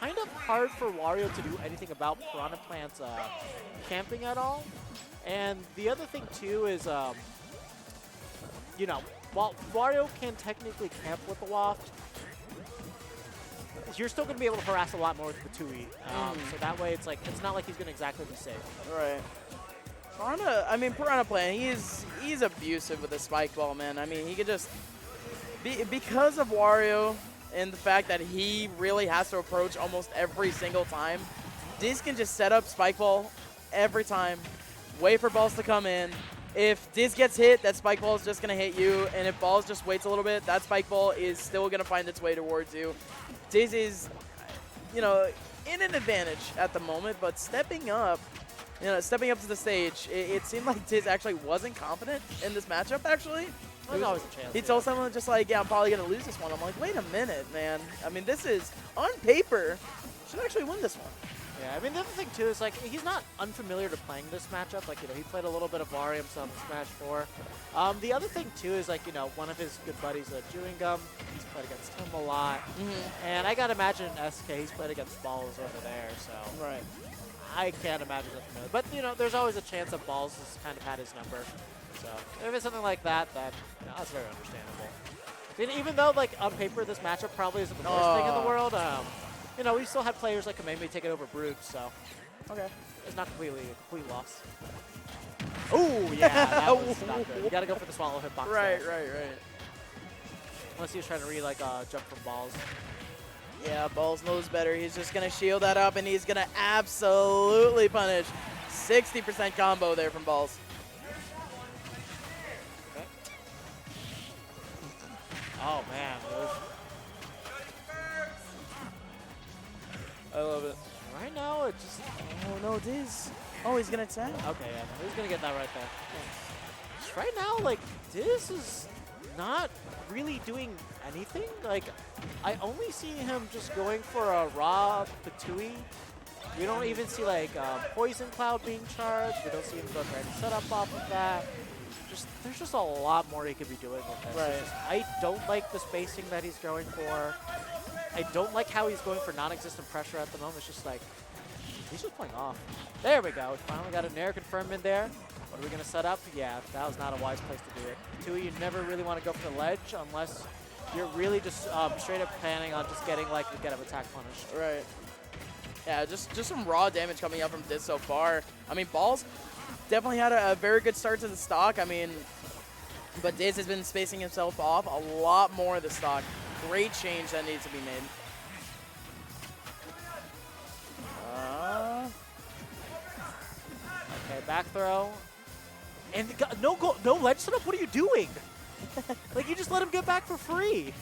kind of hard for Wario to do anything about Piranha Plant's camping at all. And the other thing too is, you know, while Wario can technically camp with the Waft, you're still going to be able to harass a lot more with the 2E. So that way it's not like he's going to exactly be safe. Right. Piranha Plant, he's abusive with the spike ball, man. I mean, he could just, because of Wario and the fact that he really has to approach almost every single time, DiZ can just set up spike ball every time, wait for balls to come in. If DiZ gets hit, that spike ball is just going to hit you, and if balls just waits a little bit, that spike ball is still going to find its way towards you. DiZ is, you know, in an advantage at the moment, but stepping up to the stage, it seemed like DiZ actually wasn't confident in this matchup, actually. There's always a chance. He told someone just like, yeah, I'm probably going to lose this one. I'm like, wait a minute, man. I mean, this is, on paper, should actually win this one. Yeah, I mean, the other thing, too, is, like, he's not unfamiliar to playing this matchup. Like, you know, he played a little bit of Wario himself in Smash 4. The other thing, too, is, like, you know, one of his good buddies, Chewing Gum, he's played against him a lot. And I got to imagine SK, he's played against Balls over there, so. Right. I can't imagine that familiar. But, you know, there's always a chance that Balls has kind of had his number. So, if it's something like that, then, you know, that's very understandable. And even though, like, on paper, this matchup probably isn't the worst thing in the world, you know, we still had players like Kameme take it over Brute, so Okay. it's not completely a complete loss. Oh, yeah, that was not good. You got to go for the swallow hitbox. Right. Unless he was trying to jump from Balls. Yeah, Balls knows better. He's just going to shield that up, and he's going to absolutely punish. 60% combo there from Balls. Okay. Oh, man. I love it. Right now, it just... Oh, no, DiZ. Oh, he's going to attack? Okay, yeah, no, he's going to get that right there. Just right now, like, DiZ is not really doing anything. Like, I only see him just going for a raw Patui. We don't even see, like, Poison Cloud being charged. We don't see him go for any setup off of that. There's just a lot more he could be doing with this. Right. I don't like the spacing that he's going for. I don't like how he's going for non-existent pressure at the moment. It's just like, he's just playing off. There we go. We finally got a Nair confirmed in there. What are we going to set up? Yeah, that was not a wise place to do it. Two, you never really want to go for the ledge unless you're really just straight up planning on just getting like the get-up attack punished. Right. Yeah, just some raw damage coming out from DiZ so far. I mean, Balls definitely had a very good start to the stock. I mean, but DiZ has been spacing himself off a lot more of the stock. Great change that needs to be made. Okay, back throw. And no ledge setup? What are you doing? Like, you just let him get back for free.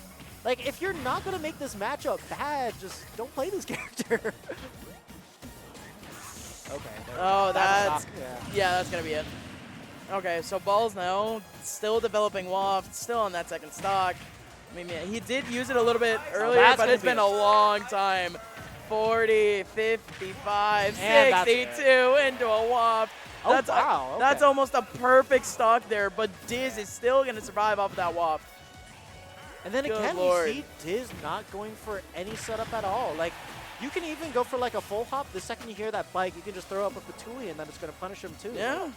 Like, if you're not going to make this matchup bad, just don't play this character. Okay. Oh, that's... Yeah, that's going to be it. Okay, so Balls now, still developing Waft, still on that second stock. I mean, he did use it a little bit earlier, but it's been a long time. 40, 55, 62 into a Waft. That's, wow. Okay. That's almost a perfect stock there, but DiZ is still going to survive off of that Waft. And then again, you see DiZ not going for any setup at all. Like, you can even go for like a full hop. The second you hear that bike, you can just throw up a Patoolie and then it's going to punish him too. Yeah. Like,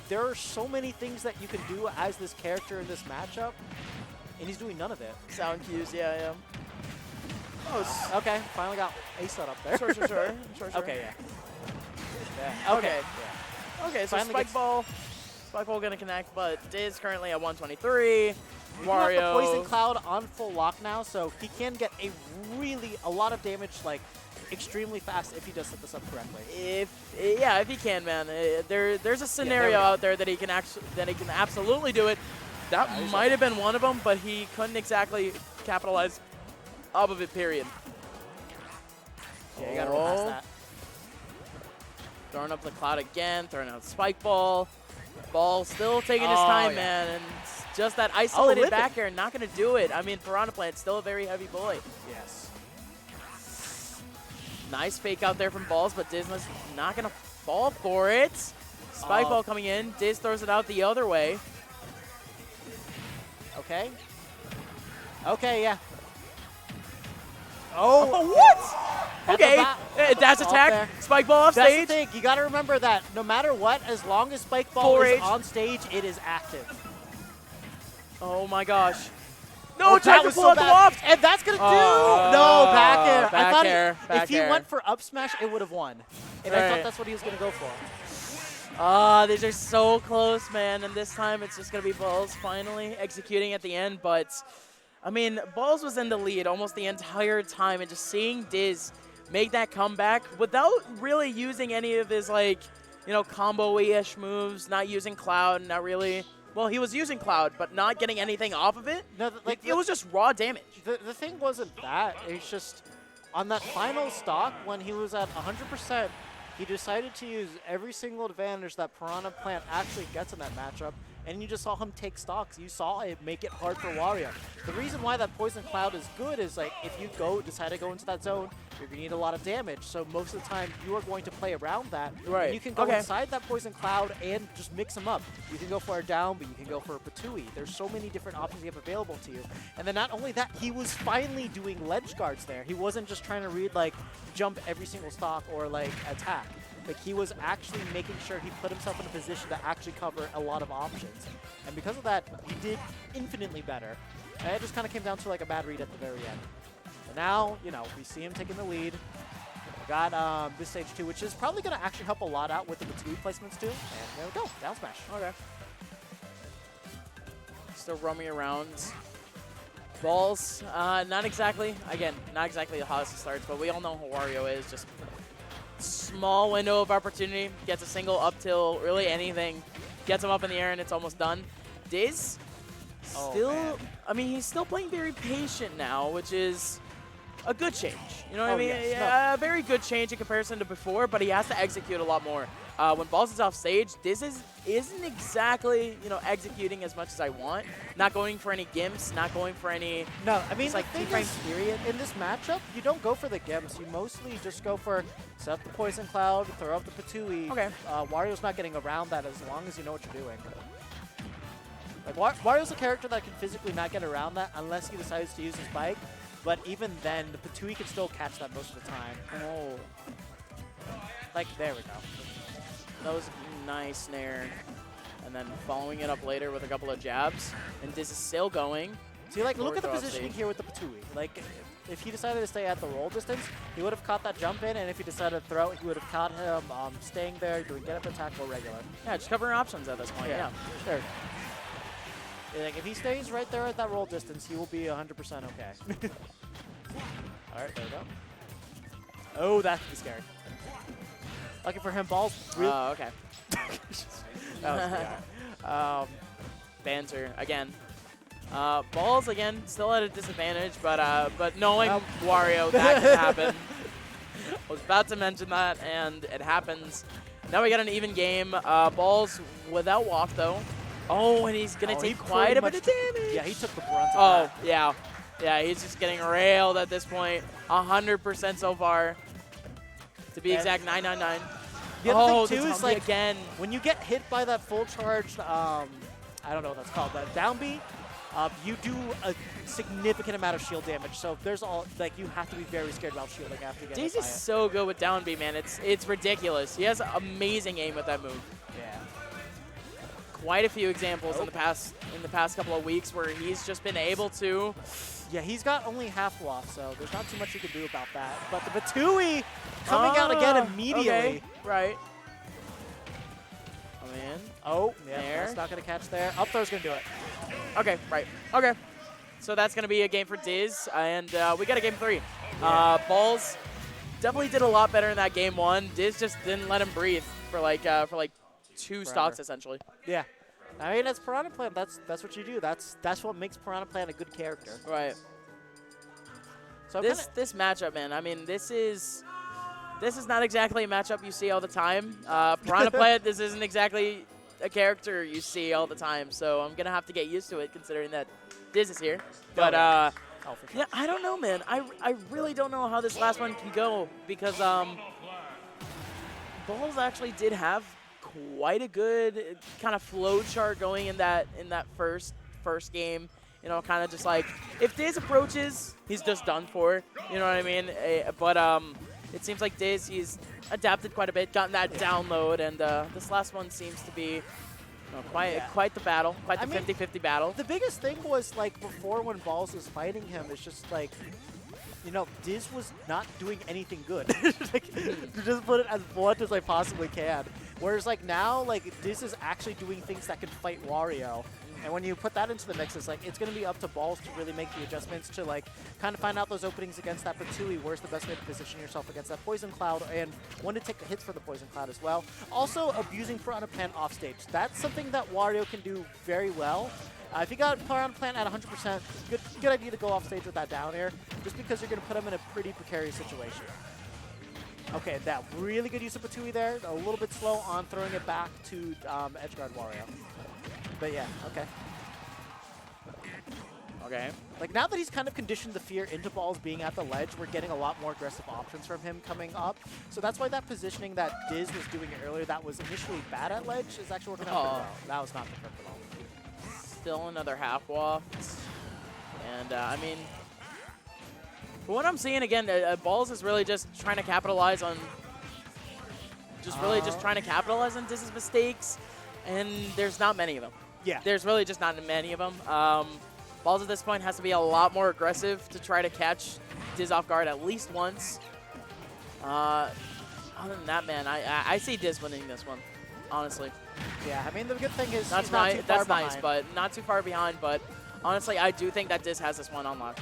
there are so many things that you can do as this character in this matchup, and he's doing none of it. Sound cues, yeah. Oh, okay, finally got a setup there. Sure. Okay, yeah. Okay. Yeah. Okay, so Finally Spike Ball gonna connect, but DiZ currently at 123. Wario. You have the Poison Cloud on full lock now, so he can get a lot of damage, like, extremely fast if he does set this up correctly. If he can, man. There's a scenario out there that he can absolutely do it. That might have been one of them, but he couldn't exactly capitalize off of it, period. Yeah, you gotta roll past that. Throwing up the cloud again, throwing out Spike Ball. Ball still taking his time, man, and just that isolated back air, not going to do it. I mean, Piranha Plant's still a very heavy boy. Yes. Nice fake out there from Balls, but DiZ not going to fall for it. Spike Ball coming in. DiZ throws it out the other way. Okay. Okay, yeah. Oh, what? Okay, dash Off attack, there. spike ball off That's stage. the thing. You got to remember that no matter what, as long as Spike Full Ball is rage. on stage, it is active. Oh my gosh. No, Oh, tried that to was pull so out the bad. loft. And that's going to do. Oh, No, back air. I back thought air, back if he air. went for up smash, it would have won. And I Right. thought that's what he was going to go for. These are so close, man. And this time it's just going to be Balls finally executing at the end. But, I mean, Balls was in the lead almost the entire time. And just seeing DiZ make that comeback without really using any of his, like, you know, combo-ish moves, not using Cloud, not really. Well, he was using Cloud, but not getting anything off of it. No, like it was just raw damage. The thing wasn't that. It's just on that final stock when he was at 100%, he decided to use every single advantage that Piranha Plant actually gets in that matchup, and you just saw him take stocks. You saw it make it hard for Wario. The reason why that Poison Cloud is good is like if you decide to go into that zone, you're going to need a lot of damage. So most of the time, you are going to play around that. Right. And you can go inside that Poison Cloud and just mix them up. You can go for a down, but you can go for a Patui. There's so many different options you have available to you. And then not only that, he was finally doing ledge guards there. He wasn't just trying to read like jump every single stock or like attack. Like he was actually making sure he put himself in a position to actually cover a lot of options. And because of that, he did infinitely better. And it just kind of came down to like a bad read at the very end. And now, you know, we see him taking the lead. We got this stage 2, which is probably going to actually help a lot out with the Batui placements too. And there we go, down smash. Okay. Still roaming around. Balls, not exactly, again, not exactly the hottest of starts, but we all know who Wario is. Just small window of opportunity, gets a single up till really anything, gets him up in the air and it's almost done. DiZ, still, I mean, he's still playing very patient now, which is a good change. You know what I mean? Yes. Yeah, a very good change in comparison to before, but he has to execute a lot more. When Balls is off stage, DiZ isn't exactly, you know, executing as much as I want. Not going for any gimps, not going for any. No, I mean, like the thing is, period. In this matchup, you don't go for the gimps. You mostly just go for set up the Poison Cloud, throw up the Patui. Okay. Wario's not getting around that as long as you know what you're doing. Like Wario's a character that can physically not get around that unless he decides to use his bike. But even then, the Patui can still catch that most of the time. Oh. Like, there we go. That was a nice snare. And then following it up later with a couple of jabs. And DiZ is still going. See, like, look at the Throw off positioning stage. here with the Patui. Like, if he decided to stay at the roll distance, he would have caught that jump in, and if he decided to throw, he would have caught him staying there, doing get up attack or regular. Yeah, just covering options at this point, yeah. Sure. Yeah, like, if he stays right there at that roll distance, he will be 100% okay. All right, there we go. Oh, that could be scary. Lucky for him, Balls. Oh, okay. That was the Banter, again. Balls, again, still at a disadvantage, but knowing Wario, that can happen. I was about to mention that, and it happens. Now we got an even game. Balls without walk, though. Oh, and he's going to take quite a bit of damage. Yeah, he took the brunt of that. Yeah. Yeah, he's just getting railed at this point. 100% so far. To be exact, 999. The other thing, too, is like, again. when you get hit by that full charged, I don't know what that's called, but down B, you do a significant amount of shield damage. So there's like, you have to be very scared about shielding after you get hit DiZ by is it. so good with down B, man. It's ridiculous. He has amazing aim with that move. Yeah. Quite a few examples in the past couple of weeks where he's just been able to. Yeah, he's got only half waft, so there's not too much you can do about that. But the Batui coming out again immediately. Okay. Right. Oh, man. Oh, yeah, There. that's not going to catch there. Up throw's going to do it. Okay, right. Okay. So that's going to be a game for DiZ, and we got a game 3. Balls definitely did a lot better in that game 1. DiZ just didn't let him breathe for like 2 stocks, essentially. Yeah. I mean, it's Piranha Plant. That's what you do. That's what makes Piranha Plant a good character. Right. So this matchup, man. I mean, this is not exactly a matchup you see all the time. Piranha Plant, this isn't exactly a character you see all the time. So I'm gonna have to get used to it, considering that DiZ is here. But for sure. yeah, I don't know, man. I really don't know how this last one can go because Balls actually did have quite a good kind of flow chart going in that first game. You know, kind of just like if DiZ approaches, he's just done for. You know what I mean? But it seems like DiZ, he's adapted quite a bit, gotten that download, and this last one seems to be quite the battle, quite the 50-50 battle. The biggest thing was, like, before when Balls was fighting him, it's just like, you know, DiZ was not doing anything good. Like, to just put it as blunt as I possibly can. Whereas, like, now, like, DiZ is actually doing things that can fight Wario. And when you put that into the mix, it's like, it's going to be up to Balls to really make the adjustments to, like, kind of find out those openings against that Patui. Where's the best way to position yourself against that Poison Cloud, and when to take the hits for the Poison Cloud as well. Also, abusing Piranha Plant off stage. That's something that Wario can do very well. If you got Piranha Plant at 100%, good idea to go off stage with that down air, just because you're going to put him in a pretty precarious situation. Okay, that really good use of Patui there. A little bit slow on throwing it back to edgeguard Wario. But yeah, okay. Okay. Like, now that he's kind of conditioned the fear into Balls being at the ledge, we're getting a lot more aggressive options from him coming up. So that's why that positioning that DiZ was doing earlier that was initially bad at ledge is actually working out pretty well. That was not the perfect at all. Still another half waft. And, I mean, for what I'm seeing, again, Balls is really just trying to capitalize on DiZ's mistakes, and there's not many of them. Yeah. There's really just not many of them. Balls at this point has to be a lot more aggressive to try to catch DiZ off guard at least once. Other than that, man, I see DiZ winning this one, honestly. Yeah, I mean, the good thing is that's nice, but not too far behind. But honestly, I do think that DiZ has this one on lock.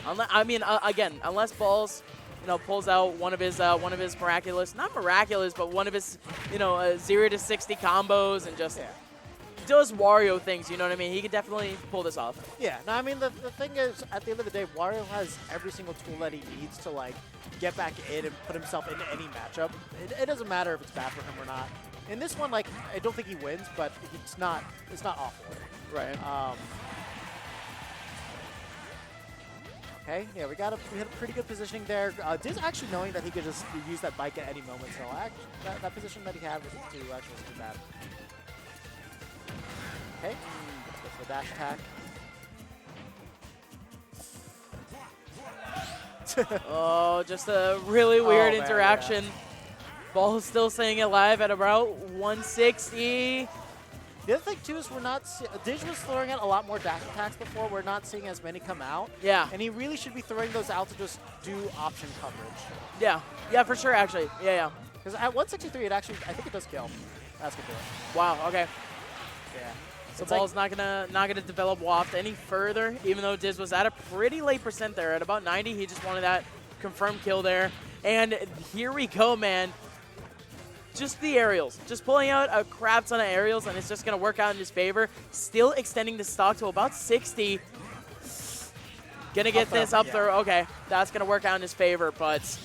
I mean, again, unless Balls, you know, pulls out one of his miraculous, not miraculous, but one of his, you know, 0 to 60 combos and just does Wario things. You know what I mean? He could definitely pull this off. Yeah. No, I mean, the thing is, at the end of the day, Wario has every single tool that he needs to, like, get back in and put himself into any matchup. It doesn't matter if it's bad for him or not. In this one, like, I don't think he wins, but it's not awful. Right. Okay, yeah, we had a pretty good positioning there. DiZ actually knowing that he could just use that bike at any moment, so that position that he had was actually wasn't too bad. Okay, let's go for the dash attack. Oh, just a really weird man, interaction. yeah. Ball still staying alive at about 160. The other thing, too, is DiZ was throwing out a lot more dash attacks before. We're not seeing as many come out. Yeah. And he really should be throwing those out to just do option coverage. Yeah. Yeah, for sure, actually. Yeah. Because at 163, I think it does kill. That's going to do it. Wow, okay. Yeah. So Ball's not gonna develop waft any further, even though DiZ was at a pretty late percent there. At about 90, he just wanted that confirmed kill there. And here we go, man. Just the aerials. Just pulling out a crap ton of aerials, and it's just going to work out in his favor. Still extending the stock to about 60. Going to get this up throw. Okay, that's going to work out in his favor, but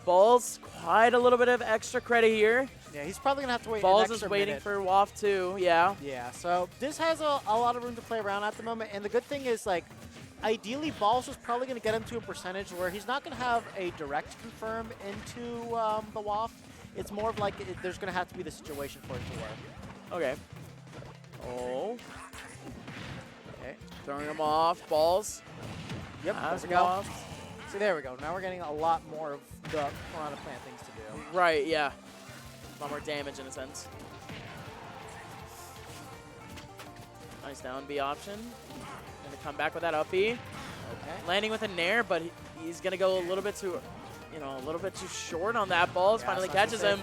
Balls, quite a little bit of extra credit here. Yeah, he's probably going to have to wait Balls an extra is waiting minute. for waft too, yeah. Yeah, so this has a lot of room to play around at the moment, and the good thing is, like, ideally, Balls is probably going to get him to a percentage where he's not going to have a direct confirm into the waft. It's more of like there's going to have to be the situation for it to work. Okay. Oh. Okay. Throwing him off. Balls. Yep, there we go. See, there we go. Now we're getting a lot more of the Piranha Plant things to do. Right, yeah. A lot more damage in a sense. Nice down B option. Going to come back with that up B. Okay. Landing with a nair, but he's going to go a little bit too... a little bit too short on that. Balls finally catches him.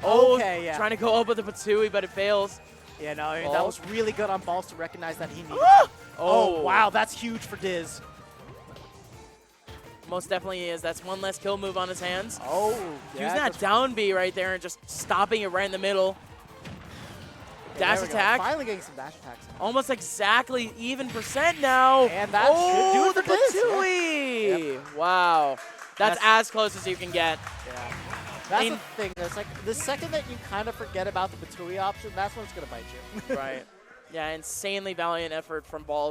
Oh, okay, yeah. Trying to go up with the Patui, but it fails. Yeah, no, I mean, that was really good on Balls to recognize that he needed. Oh, wow, that's huge for DiZ. Most definitely is. That's one less kill move on his hands. Oh, yeah. Using that down B right there and just stopping it right in the middle. Yeah, dash attack. Finally getting some dash attacks. Almost exactly even percent now. And that should do it for DiZ. Yeah. Yep. Wow. That's as close as you can get. Yeah. That's the thing. It's like the second that you kind of forget about the Patui option, that's when it's going to bite you. Right. Yeah, insanely valiant effort from Balls.